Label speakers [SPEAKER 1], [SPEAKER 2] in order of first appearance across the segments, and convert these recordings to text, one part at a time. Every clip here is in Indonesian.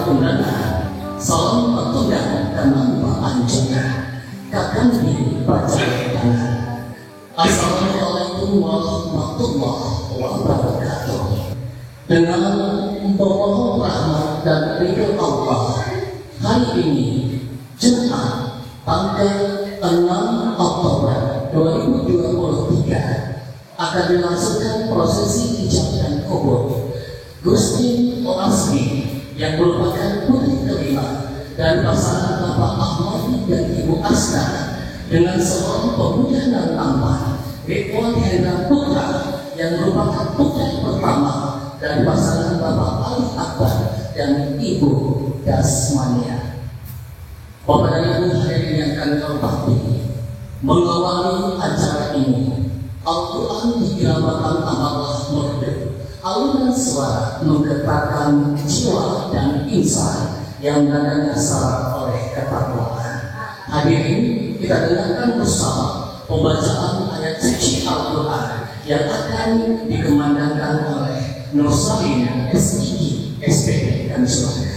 [SPEAKER 1] undangan, salam petungan dan manfaat juga kakang dibaca tangan. Assalamualaikum warahmatullahi wabarakatuh. Dengan membawa rahmat dan ridho Allah, hari ini Jumat tanggal 6 Oktober 2023 akan dilangsungkan prosesi ijab kubur Gusti Olasmi yang merupakan putri kelima dan pasangan Bapak Ahmad dan Ibu Asna dengan seorang pemuda dan tampan Ridwan Hendra Putra yang merupakan putri pertama dari pasangan Bapak Ali Akbar dan Ibu Dasmania. Bapak dan Ibu hadirin yang kami hormati, mengawali acara ini Al-Quran dikirakan amarah merdu, alunan suara menggetarkan jiwa dan insan yang nadanya syarat oleh ketakwaan. Hadirin, kita dengarkan bersama pembacaan ayat suci Al-Quran yang akan dikumandangkan oleh Nur Salim SIG SPD dan Surabaya.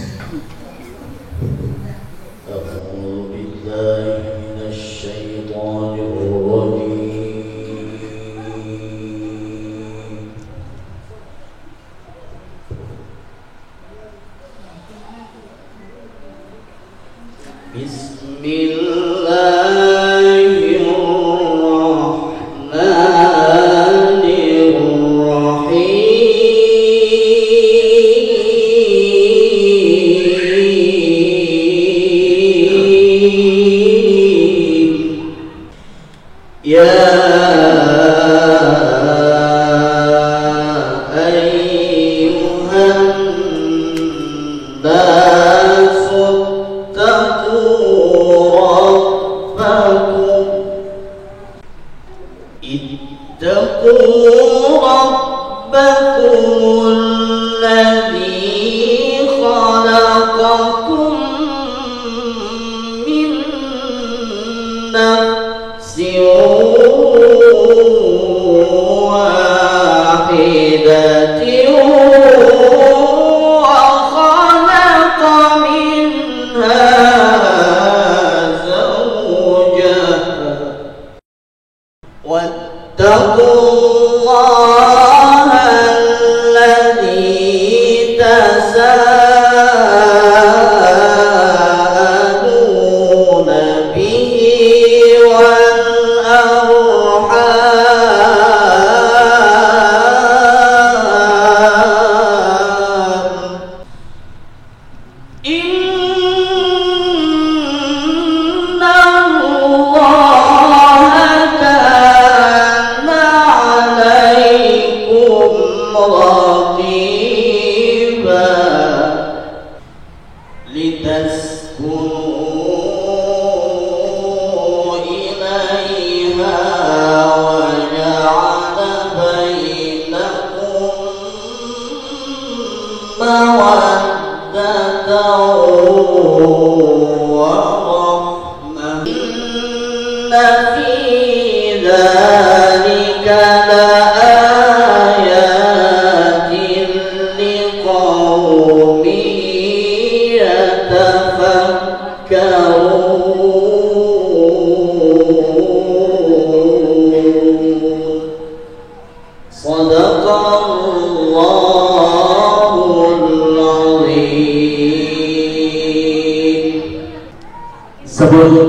[SPEAKER 1] Sebelum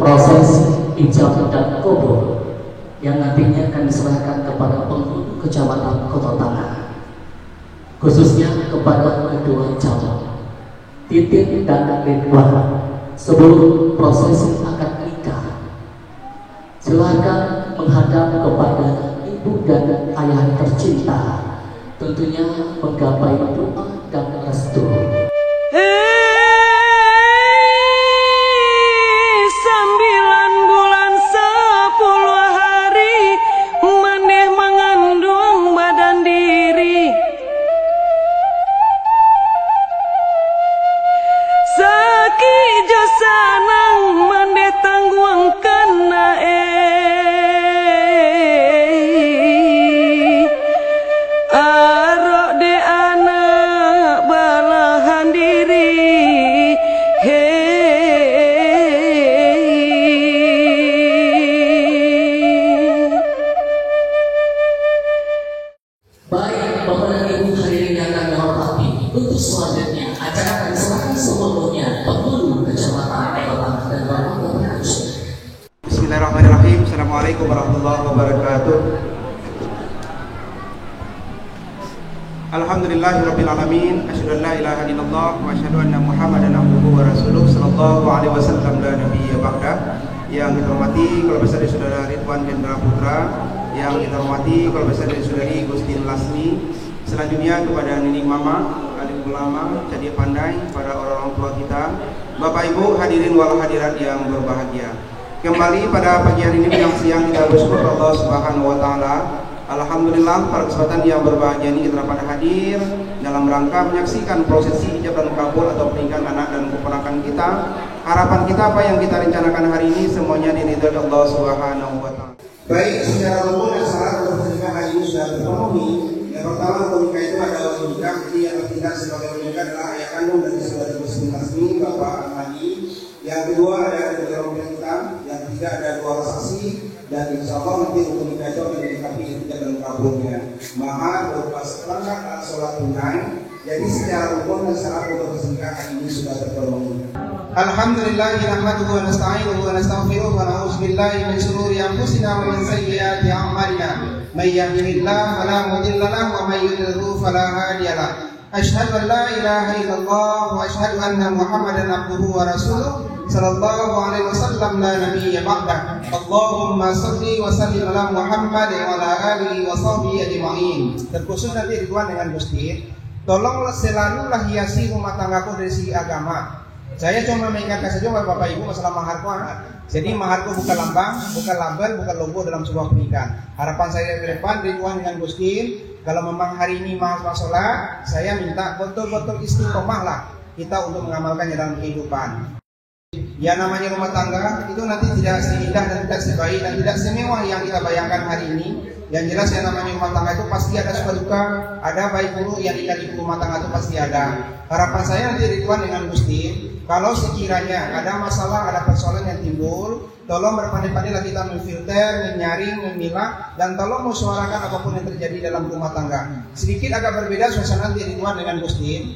[SPEAKER 1] proses ijab dan kubur yang nantinya akan diserahkan kepada penghulu kecamatan Kota Tanah, khususnya kepada kedua calon Titin dan Ridwan, sebelum proses akad nikah, silakan menghadap kepada ibu dan ayah tercinta, tentunya menggapai doa dan restu.
[SPEAKER 2] Arok de anak balaha
[SPEAKER 1] Baik Bapak dan Ibu hadirin yang kami hormati, untuk selanjutnya acara akan diserahkan sepenuhnya Pengurus Kecamatan Kota dan Bapak Bapak.
[SPEAKER 2] Bismillahirrahmanirrahim. Assalamualaikum warahmatullahi wabarakatuh. Alhamdulillahirabbil alamin. Asyhadu an la ilaha illallah wa asyhadu anna Muhammadan abduhu wa rasuluh sallallahu alaihi wasallam la nabiyya ba'da. Yang kita hormati Kepala Besar dari Saudara Ridwan Hendra Putra, yang kita hormati Kepala Besar dari Saudari Gustin Lasmi. Selanjutnya kepada Nini Mama, alim ulama, jadi pandai, para orang tua kita, Bapak Ibu hadirin wal hadirat yang berbahagia. Kembali pada pagi hari ini yang siang kita bersyukur Allah Subhanahu wa taala. Alhamdulillah pada kesempatan yang berbahagia ini kita dapat hadir dalam rangka menyaksikan prosesi ijab dan kabul atau pernikahan anak dan keponakan kita. Harapan kita apa yang kita rencanakan hari ini semuanya diridhoi Allah Subhanahu wa taala. Baik, secara umum dan syarat untuk pernikahan hari ini sudah terpenuhi. Yang pertama, menikah itu ada wajib nikah, jadi yang bertindak sebagai menikah adalah ayah kandung dari saudara Gustin Lasmi, Bapak Ahmadi. Yang kedua ada kedua orang kita, yang ketiga ada dua orang saksi, dan insya Allah nanti untuk nikah itu akan dilengkapi ijab dan kabulnya. Mahar berupa seperangkat alat sholat tunai. Jadi secara umum dan syarat untuk pernikahan ini sudah terpenuhi. Alhamdulillah, nahmaduhu wa nasta'inuhu wa nastaghfiruhu wa na'udzu billahi min shururi anfusina wa min sayyiati a'malina. May yahdihillahu fala mudilla lahu wa may yudlilhu fala hadiya lahu. Asyhadu an la ilaha illallah wa asyhadu anna Muhammadan abduhu wa rasuluh sallallahu alaihi wasallam la nabiyya ba'da. Allahumma shalli wa sallim ala Muhammad wa ala alihi wa sahbihi ajma'in. Terkhusus nanti Ridwan dengan Gusti, tolonglah selalulah hiasi rumah tanggaku dari segi agama. Saya cuma mengingatkan saja kepada Bapak Ibu masalah maharku. Jadi maharku bukan lambang, bukan label, bukan logo dalam sebuah pernikahan. Harapan saya ke depan Ridwan dengan Gusti, kalau memang hari ini mahasiswa sholat, saya minta betul-betul istiqomah lah kita untuk mengamalkannya dalam kehidupan. Ya namanya rumah tangga itu nanti tidak seindah dan tidak sebaik dan tidak semewah yang kita bayangkan hari ini. Yang jelas yang namanya rumah tangga itu pasti ada suka duka, ada baik buruk yang di rumah tangga itu pasti ada. Harapan saya nanti Ridwan dengan Gusti, kalau sekiranya ada masalah, ada persoalan yang timbul, tolong berpandai-pandailah kita memfilter, menyaring, memilah, dan tolong mensuarakan apapun yang terjadi dalam rumah tangga. Sedikit agak berbeda suasana nanti Ridwan dengan Gusti.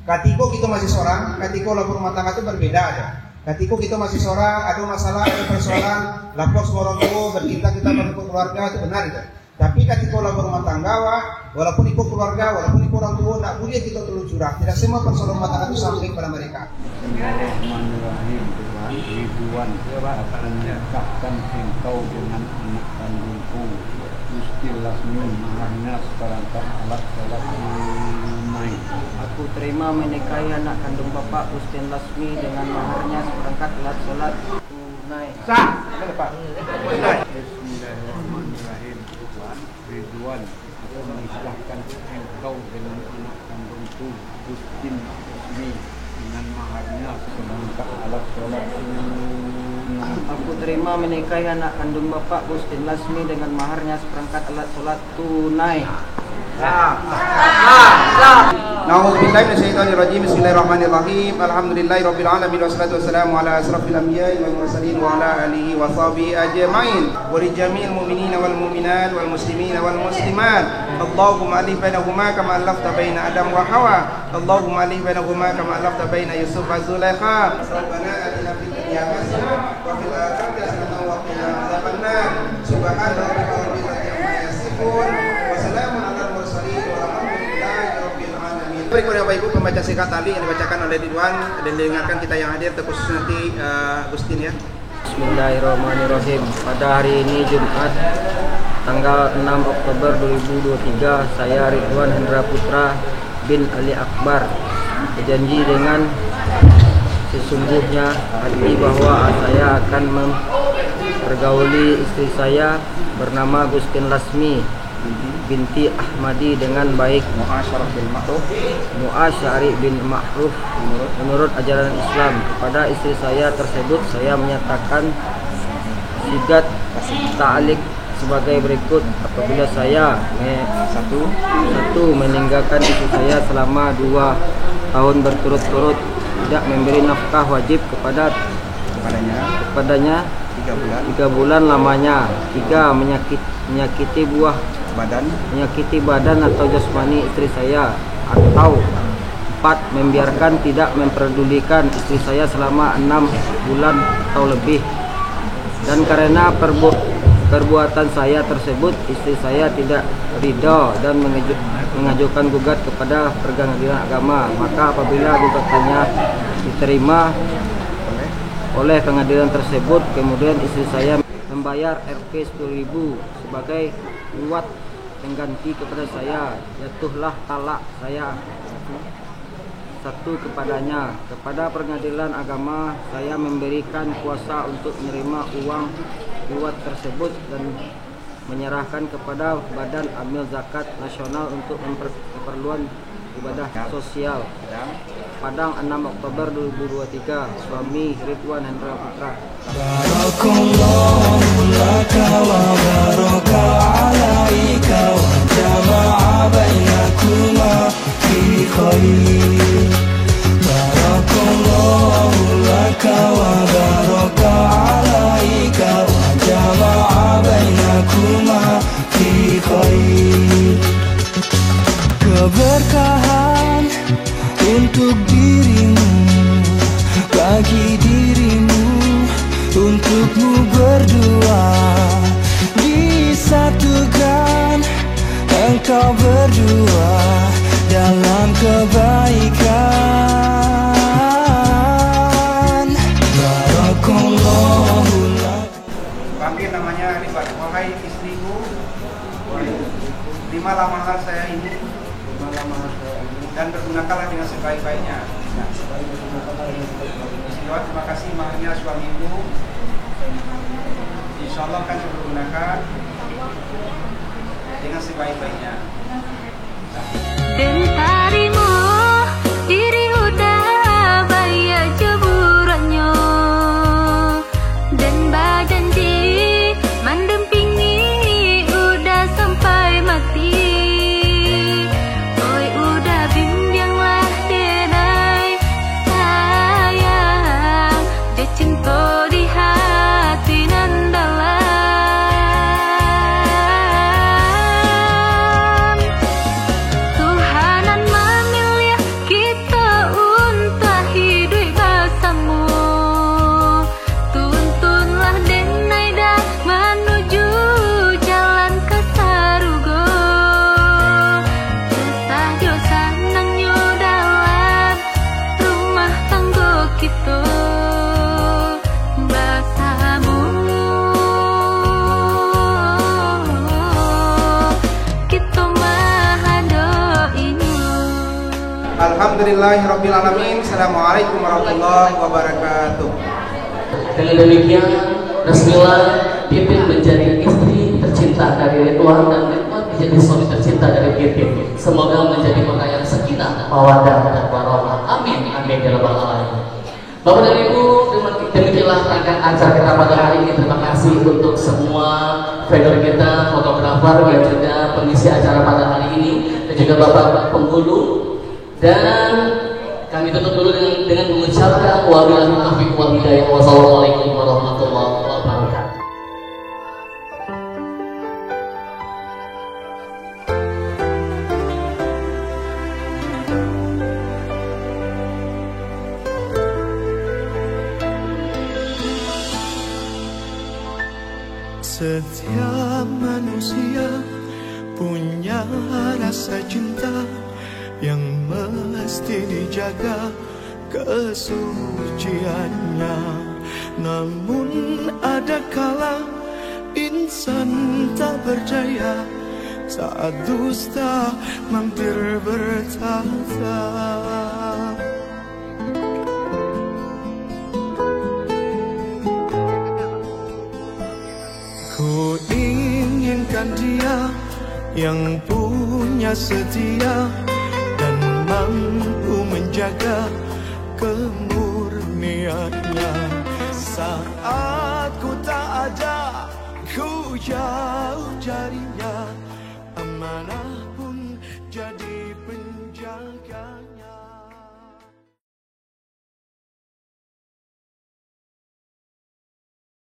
[SPEAKER 2] Katiko kita masih seorang, katiko lapor rumah tangga itu berbeda aja. Katiko kita masih seorang, ada masalah, ada persoalan, lapor semua orang tua, berkita kita berkumpul keluarga itu benar itu. Tapi katiko lapor rumah tangga, walaupun ikut keluarga, walaupun ikut orang tua, tidak boleh kita terlalu curah. Tidak semua persoalan rumah tangga itu sampai kepada mereka.
[SPEAKER 3] Bismillahirrahmanirrahim. Ridwan akan menikahkan engkau dengan anak kandungku Gusti Lasmi, maharnya seperangkat alat sholat tunai.
[SPEAKER 4] Aku terima menikahi anak kandung Bapak Gusti Lasmi dengan maharnya seperangkat alat sholat tunai.
[SPEAKER 2] Sah, Pak.
[SPEAKER 3] Bismillahirrahmanirrahim. Ridwan akan menikahkan engkau dengan anak kandungku Gusti Lasmi dengan maharnya seperangkat alat sholat tunai.
[SPEAKER 4] Aku terima menikahi anak kandung Bapak Gusti Lasmi dengan maharnya seperangkat alat sholat tunai.
[SPEAKER 2] Nauzubillahi minasyaitonirrajim. Bismillahirrahmanirrahim. Alhamdulillahirabbil alamin wassalatu wassalamu ala asrofil anbiya'i wal mursalin wa ala alihi wa sahbihi ajmain wa li jami'il mu'minina wal mu'minat wal muslimina wal muslimat. Allahumma alif bainahuma kama alafta baina Adam wa Hawa. Allahumma alif bainahuma kama alafta baina Yusuf wa Zulaikha. Rabbana atina fid dunya hasanah wa fil akhirati hasanah wa qina adzabannar. Subhana rabbika rabbil izzati amma yasifun wa salamun alal mursalin walhamdulillahi rabbil alamin. Berikutnya Bapak Ibu pembaca singkat tali yang dibacakan oleh Ridwan dan didengarkan kita yang hadir terkhusus nanti Gustin ya.
[SPEAKER 4] Bismillahirrahmanirrahim. Pada hari ini Jumat tanggal 6 Oktober 2023, saya Ridwan Hendra Putra bin Ali Akbar berjanji dengan sesungguhnya hati bahwa saya akan mempergauli istri saya bernama Gustin Lasmi binti Ahmadi dengan baik, Mu'asyari bin Ma'ruf menurut ajaran Islam. Kepada istri saya tersebut saya menyatakan sigat ta'alik sebagai berikut: apabila saya satu meninggalkan istri saya selama 2 tahun berturut-turut, tidak memberi nafkah wajib kepadanya 3 bulan lamanya. 3 menyakiti buah
[SPEAKER 2] badan atau jasmani istri saya, atau 4. Membiarkan tidak memperdulikan istri saya selama 6 bulan atau lebih. Dan karena perbuatan saya tersebut, istri saya tidak ridho dan mengajukan gugat kepada pengadilan agama. Maka apabila gugatannya diterima oleh pengadilan tersebut, kemudian istri saya membayar Rp 10.000 sebagai uang pengganti kepada saya, jatuhlah talak saya satu kepadanya. Kepada pengadilan agama saya memberikan kuasa untuk menerima uang liwat tersebut dan menyerahkan kepada Badan Amil Zakat Nasional untuk keperluan ibadah sosial. Padang 6 Oktober 2023. Suami Ridwan Hendra Putra. Barakallahu laka wa baraka alaika wa jama'a bainakuma fi khair. Barakallahu laka wa baraka alaika wa jama'a bainakuma fi khair. Keberkahan untuk dirimu, bagi dirimu, untukmu berdua, disatukan engkau berdua dalam kebaikan. Barakallahu lak.
[SPEAKER 5] Panggil namanya Rifat. Wahai istriku, terimalah mahar saya ini dan pergunakanlah dengan sebaik-baiknya. Terima kasih maharnya suamiku. Insya Allah akan saya pergunakan dengan sebaik-baiknya.
[SPEAKER 6] Dan tarimu diri udah bayar jeburannya, dan bajanji mendampingi udah sampai mati. Oi udah bimbinglah denai sayang, dia cinta di hati nan dalam. Tuhanan memilih kita untuk hidup bersama. Tuntunlah denai dah menuju jalan ke sarugo. Susah jo senangnya dalam rumah tangga kita bersama. Kita mahadainya.
[SPEAKER 5] Alhamdulillahirabbil alamin. Assalamualaikum warahmatullahi wabarakatuh.
[SPEAKER 1] Dengan demikian, Bismillah, Pipin menjadi istri tercinta dari Ridwan dan Ridwan menjadi suami tercinta dari Pipin. Semoga menjadi pengayaan sakinah, mawaddah dan warahmah. Amin. Amin ya rabbal alamin. Bapak dan Ibu, demikianlah rangkaian acara kita pada hari ini. Terima kasih untuk semua vendor kita, fotografer yang juga pengisi acara pada hari ini, dan juga bapak penghulu. Dan kami tutup dulu dengan mengucapkan wabillahi taufiq wal hidayah. Wassalamualaikum warahmatullahi wabarakatuh.
[SPEAKER 7] Setiap manusia punya rasa cinta yang mesti dijaga kesuciannya. Namun ada kala insan tak berdaya saat dusta mampir bertata. Ku inginkan dia yang punya setia dan mampu menjaga kemurniannya. Saat ku tak ada, ku jauh darinya, amanah